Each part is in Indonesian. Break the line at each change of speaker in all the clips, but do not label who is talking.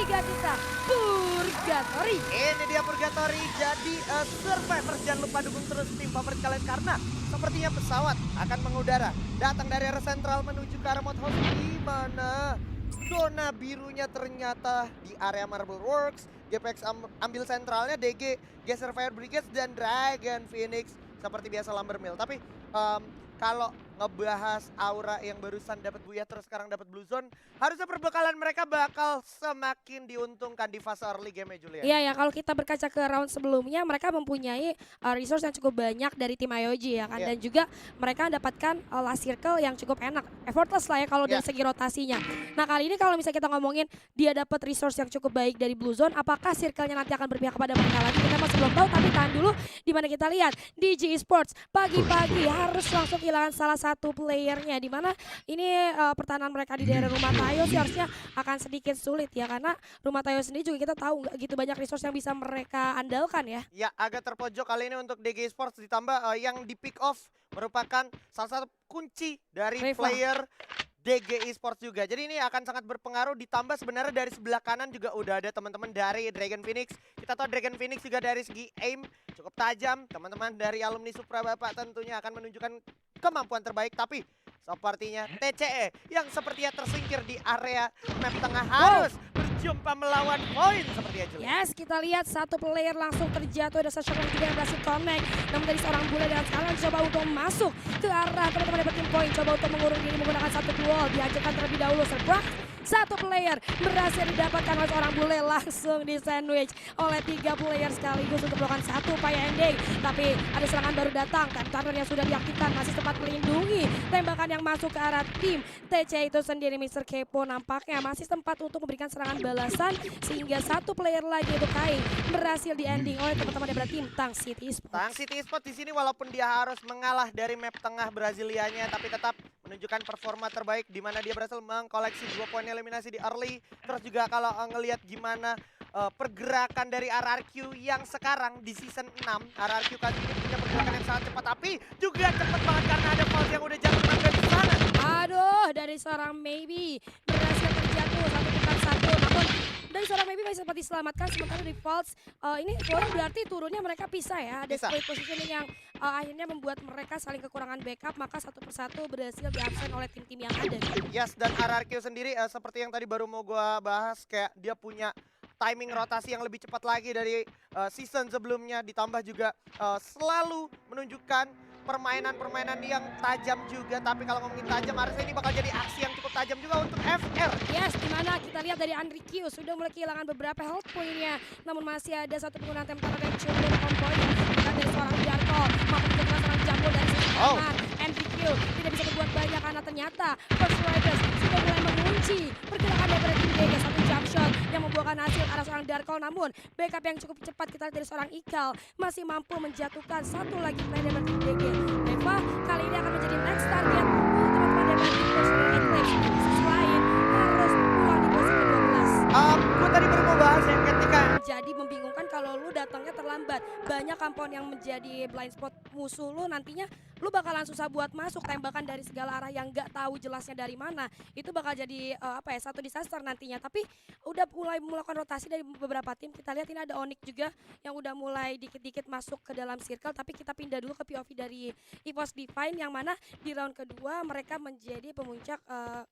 ketiga kita, Purgatory.
Ini dia Purgatory, jadi Survivor jangan lupa dukung terus tim favorit kalian karena sepertinya pesawat akan mengudara datang dari arah sentral menuju ke arah Mode House di mana zona birunya ternyata di area Marble Works. GPX ambil sentralnya, DG geser Fire Brigade dan Dragon Phoenix seperti biasa Lumber Mill. Tapi kalau ngebahas aura yang barusan dapat Buya terus sekarang dapat Blue Zone, harusnya perbekalan mereka bakal semakin diuntungkan di fase early game ya Julia.
Iya ya, kalau kita berkaca ke round sebelumnya, mereka mempunyai resource yang cukup banyak dari tim IOG ya kan.
Iya.
Dan juga mereka mendapatkan last circle yang cukup enak. Effortless lah ya kalau dari
Iya.
segi rotasinya. Nah kali ini kalau misalnya kita ngomongin dia dapat resource yang cukup baik dari Blue Zone, apakah circle-nya nanti akan berpihak kepada mereka lagi? Kita masih belum tahu, tapi tahan dulu. Dimana kita lihat DG Esports pagi-pagi harus langsung kehilangan salah satu playernya. Dimana ini pertahanan mereka di daerah rumah Tayo sih harusnya akan sedikit sulit ya. Karena rumah Tayo sendiri juga kita tahu nggak gitu banyak resource yang bisa mereka andalkan ya.
Ya, agak terpojok kali ini untuk DG Sports ditambah yang di pick off merupakan salah satu kunci dari
Reva.
player DG Esports juga. Jadi ini akan sangat berpengaruh ditambah sebenarnya dari sebelah kanan juga udah ada teman-teman dari Dragon Phoenix. Kita tahu Dragon Phoenix juga dari segi aim cukup tajam. Teman-teman dari alumni Supra Bapak tentunya akan menunjukkan kemampuan terbaik, tapi sepertinya TCE yang sepertinya tersingkir di area map tengah harus berjumpa melawan poin sepertinya Julia.
Yes, kita lihat satu player langsung terjatuh. Ada Sasha juga yang berhasil connect. Namun dari seorang bule dan sekarang coba untuk masuk ke arah teman-teman dapat tim poin. Coba untuk mengurung diri menggunakan satu duel. Dihancurkan terlebih dahulu. Surprise. Satu player berhasil didapatkan oleh seorang bule langsung di sandwich oleh 3 player sekaligus untuk melakukan satu upaya ending. Tapi ada serangan baru datang. Time turner yang sudah diaktifkan masih sempat melindungi tembakan yang masuk ke arah tim TC itu sendiri. Mr. Kepo nampaknya masih sempat untuk memberikan serangan balasan sehingga satu player lagi itu Kai berhasil di ending oleh teman-teman dari tim Tang City Esports.
Tang City Esports di sini walaupun dia harus mengalah dari map tengah Brazilianya, tapi tetap menunjukkan performa terbaik di mana dia berhasil mengkoleksi 2 poin eliminasi di early. Terus juga kalau ngelihat gimana pergerakan dari RRQ yang sekarang di season 6, RRQ kali ini punya pergerakan yang sangat cepat, tapi juga cepat banget karena ada Falls yang udah jatuh di sana.
Aduh, dari seorang Maybe berhasil terjatuh satu bukan satu. Namun dari seorang Maybe masih sempat diselamatkan sementara di Falls ini poin berarti turunnya mereka pisah ya. Ada
Pisah.
split positioning yang akhirnya membuat mereka saling kekurangan backup, maka satu persatu berhasil diabsen oleh tim-tim yang ada.
Yes, dan RRQ sendiri seperti yang tadi baru mau gua bahas, kayak dia punya timing rotasi yang lebih cepat lagi dari season sebelumnya, ditambah juga selalu menunjukkan permainan-permainan yang tajam juga. Tapi kalau ngomongin tajam, harusnya ini bakal jadi aksi yang cukup tajam juga untuk FR.
Yes, dimana kita lihat dari Andri Q sudah mulai kehilangan beberapa health poinnya. Namun masih ada satu penggunaan tembakan yang cukup on point. Kita dari seorang Jarko mampu mencetak seorang jambul dari sisi kanan. Andri Q tidak bisa berbuat banyak karena ternyata First Riders sudah mulai mengunci pergerakan daripada tim DG. Satu jump shot yang membuahkan hasil arah seorang Darko. Namun backup yang cukup cepat kita lihat dari seorang Ikal masih mampu menjatuhkan satu lagi player dari tim DG. Reva kali ini akan menjadi next target untuk teman-teman dari tim Eclipse. Di sisi lain harus pulang di posisi ke-12.
Gue tadi baru mau bahas yang ketika
Jadi membingungkan kalau lu datangnya terlambat. Banyak kampung yang menjadi blind spot musuh lu, nantinya lu bakalan susah buat masuk. Tembakan dari segala arah yang gak tahu jelasnya dari mana. Itu bakal jadi satu disaster nantinya. Tapi udah mulai melakukan rotasi dari beberapa tim. Kita lihat ini ada Onyx juga yang udah mulai dikit-dikit masuk ke dalam circle. Tapi kita pindah dulu ke POV dari EVOS Divine yang mana di round kedua mereka menjadi pemuncak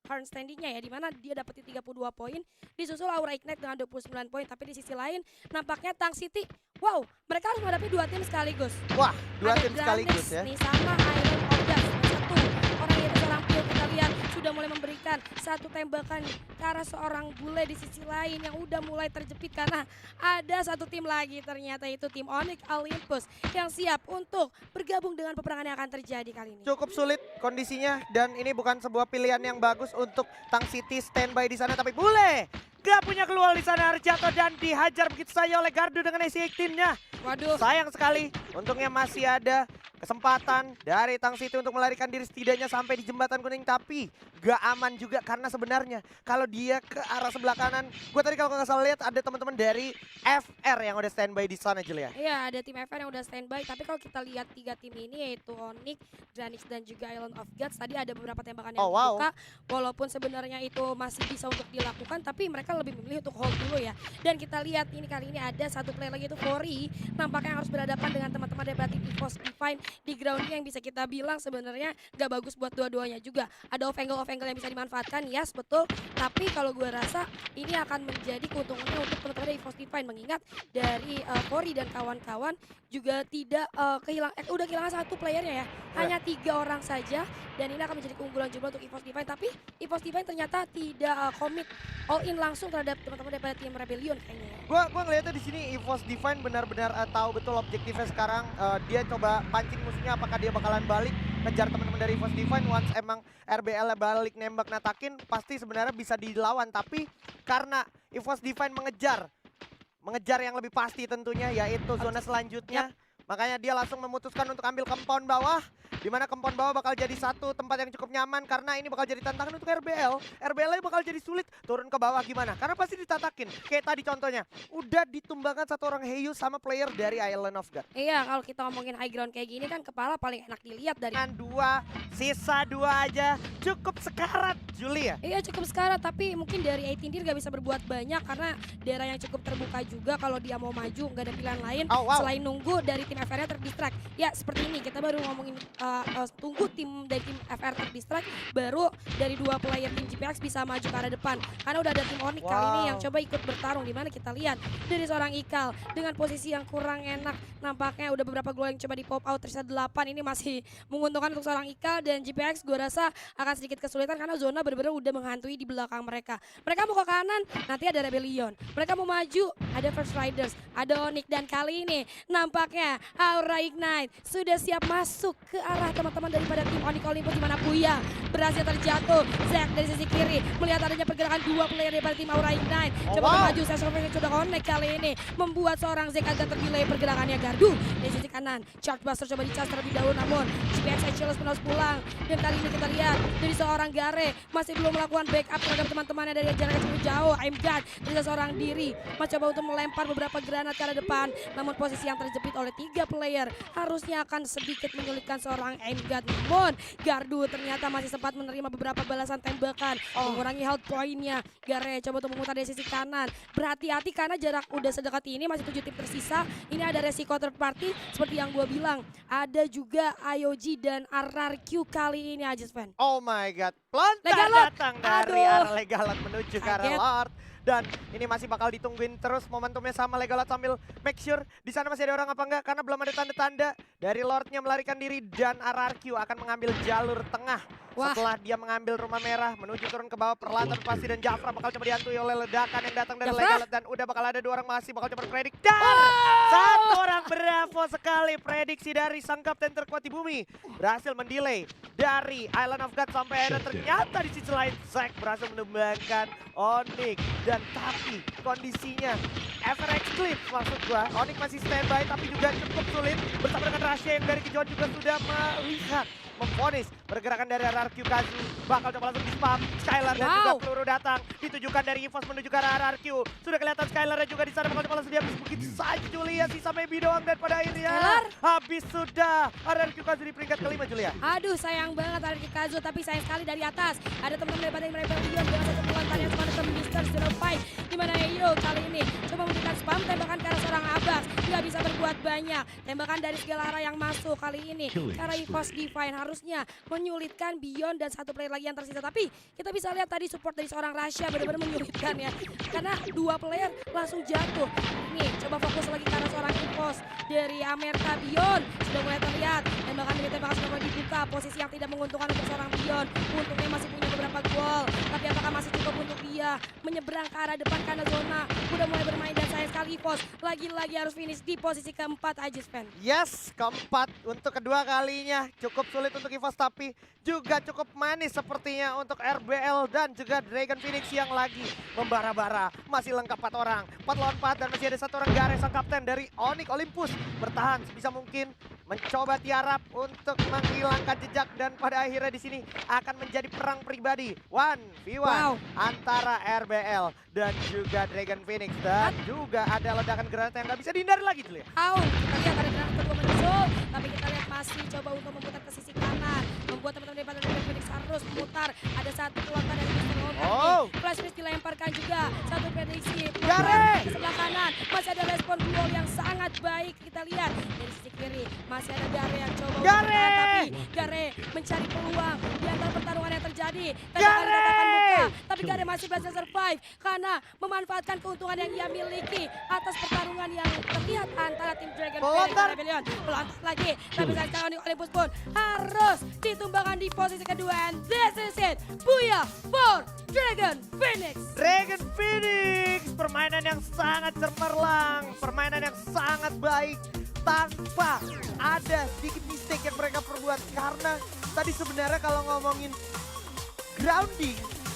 current standingnya ya. Dimana dia dapetin 32 poin. Disusul Aura Ignite dengan 29 poin. Tapi di sisi lain nampaknya Tang City, wow, mereka harus menghadapi 2 tim sekaligus.
wah, 2
Ada
tim sekaligus
Granex
ya.
nih sama Iron Orgas. Satu orang itu seorang Pio kita lihat sudah mulai memberikan satu tembakan ke arah seorang bule di sisi lain yang udah mulai terjepit karena ada satu tim lagi, ternyata itu tim Onyx Olympus yang siap untuk bergabung dengan peperangan yang akan terjadi kali ini.
Cukup sulit kondisinya dan ini bukan sebuah pilihan yang bagus untuk Tang City standby di sana, tapi Bule gak punya keluar di sana, harus jatuh dan dihajar begitu saja oleh Gardu dengan AC-18-nya.
Waduh.
Sayang sekali, untungnya masih ada kesempatan dari Tang City untuk melarikan diri setidaknya sampai di jembatan kuning, tapi gak aman juga karena sebenarnya kalau dia ke arah sebelah kanan, gue tadi kalau nggak salah lihat ada teman-teman dari FR yang udah standby di sana Julia.
Iya, ada tim FR yang udah standby, tapi kalau kita lihat 3 tim ini yaitu Onyx, Dranix dan juga Island of Gods, tadi ada beberapa tembakan yang
Oh, wow.
dibuka, walaupun sebenarnya itu masih bisa untuk dilakukan, tapi mereka mereka lebih memilih untuk hold dulu ya. Dan kita lihat ini kali ini ada satu player lagi itu Fori, nampaknya harus berhadapan dengan teman-teman dari tim EVOS Divine di groundnya yang bisa kita bilang sebenarnya gak bagus buat dua-duanya juga. Ada off angle yang bisa dimanfaatkan, yes betul. Tapi kalau gue rasa ini akan menjadi keuntungannya untuk teman-teman dari EVOS Divine, mengingat dari Fori dan kawan-kawan juga tidak udah kehilangan satu playernya ya. Hanya 3 orang saja, dan ini akan menjadi keunggulan juga untuk EVOS Divine. Tapi EVOS Divine ternyata tidak commit all in langsung terhadap teman-teman daripada tim Rebellion kayaknya ya.
Gua ngeliatnya di sini EVOS Divine benar-benar tahu betul objektifnya sekarang. Dia coba pancing musuhnya, apakah dia bakalan balik ngejar teman-teman dari EVOS Divine. Once emang RBL balik nembak natakin, pasti sebenarnya bisa dilawan. Tapi karena EVOS Divine mengejar yang lebih pasti tentunya, yaitu zona selanjutnya. Makanya dia langsung memutuskan untuk ambil compound bawah, di mana compound bawah bakal jadi satu tempat yang cukup nyaman karena ini bakal jadi tantangan untuk RBL. RBL bakal jadi sulit turun ke bawah gimana? Karena pasti ditatakin. Kayak tadi contohnya, udah ditumbangkan satu orang Heyu sama player dari Island of God.
Iya, kalau kita ngomongin high ground kayak gini kan kepala paling enak dilihat dari
Sisa dua aja cukup sekarat, Julia.
Iya cukup sekarat, tapi mungkin dari 18 gak bisa berbuat banyak karena daerah yang cukup terbuka juga. Kalau dia mau maju nggak ada pilihan lain selain nunggu dari tim FR-nya terdistract. Ya seperti ini, kita baru ngomongin tunggu tim dari tim FR terdistract, baru dari 2 player tim GPX bisa maju ke arah depan. Karena udah ada tim Onyx kali ini yang coba ikut bertarung, dimana kita lihat dari seorang Ikal dengan posisi yang kurang enak. Nampaknya udah beberapa gol yang coba di pop out, tersisa 8, ini masih menguntungkan untuk seorang Ikal. Dan GPX gue rasa akan sedikit kesulitan karena zona benar-benar udah menghantui di belakang mereka. Mereka mau ke kanan, nanti ada Rebellion. Mereka mau maju, ada First Riders, ada Onyx. Dan kali ini nampaknya Aura Ignite sudah siap masuk ke arah teman-teman daripada tim Onyx Olympus, di mana Puya berhasil terjatuh. Zack dari sisi kiri melihat adanya pergerakan 2 player daripada tim Aura Ignite. Coba maju, saya sudah connect kali ini, membuat seorang Zack agak terdelay pergerakannya. Gardu dari sisi kanan, Charge Buster coba dicas terlebih dahulu, namun GPX Achilles menerus pulang. Dan kali ini kita lihat dari seorang Gare masih belum melakukan backup terhadap teman-temannya dari jarak yang cukup jauh. I'm God dari seorang diri mencoba untuk melempar beberapa granat ke arah depan, namun posisi yang terjepit oleh 3 player harusnya akan sedikit menyulitkan seorang I'm God. Namun Gardu ternyata masih sempat menerima beberapa balasan tembakan, mengurangi health point-nya. Gare coba untuk memutar dari sisi kanan, berhati-hati karena jarak udah sedekat ini, masih 7 tim tersisa. Ini ada resiko third party seperti yang gue bilang, ada juga IOG dan RRQ kali ini Ajis fan.
Oh my god, Lontar datang dari arah Legalot menuju ke arah Lord. Dan ini masih bakal ditungguin terus momentumnya sama Legalot sambil make sure di sana masih ada orang apa enggak, karena belum ada tanda-tanda dari Lordnya melarikan diri. Dan RRQ akan mengambil jalur tengah. Setelah dia mengambil rumah merah menuju turun ke bawah, peralatan pasti, dan Jafra bakal coba dihantui oleh ledakan yang datang dari Legalot. Dan udah bakal ada 2 orang masih bakal coba predik. Dan 1 orang, bravo sekali prediksi dari sang kapten terkuat di bumi. Berhasil mendelay dari Island of God sampai akhirnya ternyata di sisi lain Zack berhasil menumbangkan Onyx. Dan tapi kondisinya FRX Clip maksud gua, Onyx masih standby tapi juga cukup sulit bersama dengan Rasha yang dari kejauhan juga sudah melihat, memvonis pergerakan dari RRQ. Kazu bakal coba langsung di-spam Skylar, dan juga peluru datang ditujukan dari EVOS menuju ke arah RRQ. Sudah kelihatan Skylarnya juga di sana, bakal coba langsung dihabis begitu saja Julia. Sisa maybe doang, dan pada akhirnya habis sudah RRQ Kazu di peringkat kelima, Julia.
Aduh sayang banget RRQ Kazu, tapi sayang sekali dari atas ada teman-teman daripada Rebellion dengan satu pelantar yang cuma tetap Mr. Zero Fight, dimana Heyo kali ini coba memberikan spam tembakan ke arah seorang Abbas, nggak bisa berbuat banyak. Tembakan dari segala arah yang masuk kali ini karena EVOS Divine harusnya menyulitkan Beyond dan 1 player lagi yang tersisa. Tapi kita bisa lihat tadi support dari seorang Rasha benar-benar menyulitkan ya, karena 2 player langsung jatuh. Nih coba fokus lagi karena seorang EVOS dari Amerika. Beyond sudah mulai terlihat tembakan demi tembakan sudah mulai dibuka, posisi yang tidak menguntungkan untuk seorang Beyond. Untungnya masih punya beberapa gol, tapi apakah masih cukup untuk dia menyeberang ke arah depan karena zona udah mulai bermain. Dan sayang sekali EVOS lagi-lagi harus finish di posisi keempat Ajis fan.
Yes, keempat untuk kedua kalinya. Cukup sulit untuk EVOS tapi juga cukup manis sepertinya untuk RBL dan juga Dragon Phoenix yang lagi membara-bara. Masih lengkap 4 orang, 4 lawan 4, dan masih ada 1 orang Gare sang kapten dari Onyx Olympus bertahan sebisa mungkin mencoba tiarap untuk menghilangkan jejak. Dan pada akhirnya di sini akan menjadi perang pribadi 1v1 antara RBL dan juga Dragon Phoenix. Dan juga ada ledakan granat yang nggak bisa dihindari lagi Julia.
Kita lihat ada granat kedua menyusul, tapi kita lihat masih coba untuk memutar ke sisi kanan, membuat teman-teman daripada Dragon Phoenix terus memutar. Ada satu peluangkan dari Mr. Homer
Oh.
nih. Flash Freeze dilemparkan juga. Satu prediksi.
Gare!
Ke sebelah kanan. Masih ada respon duel yang sangat baik. Kita lihat dari sisi kiri. Masih ada Gare yang coba untuk
Gare!
bertahan, tapi Gare mencari peluang di antara pertarungan yang terjadi.
Gare!
Tatap muka. Tapi Gare masih berhasil survive karena memanfaatkan keuntungan yang ia miliki atas pertarungan yang terlihat antara tim Dragon Phoenix
Pelontar.
dan Rebellion. Pelontar lagi. Tapi saat sekarang nih Olympus pun harus ditumbangkan di posisi kedua. And this is it. Booyah for Dragon Phoenix.
Dragon Phoenix, permainan yang sangat cemerlang, permainan yang sangat baik tanpa ada sedikit mistake yang mereka perbuat karena tadi sebenarnya kalau ngomongin grounding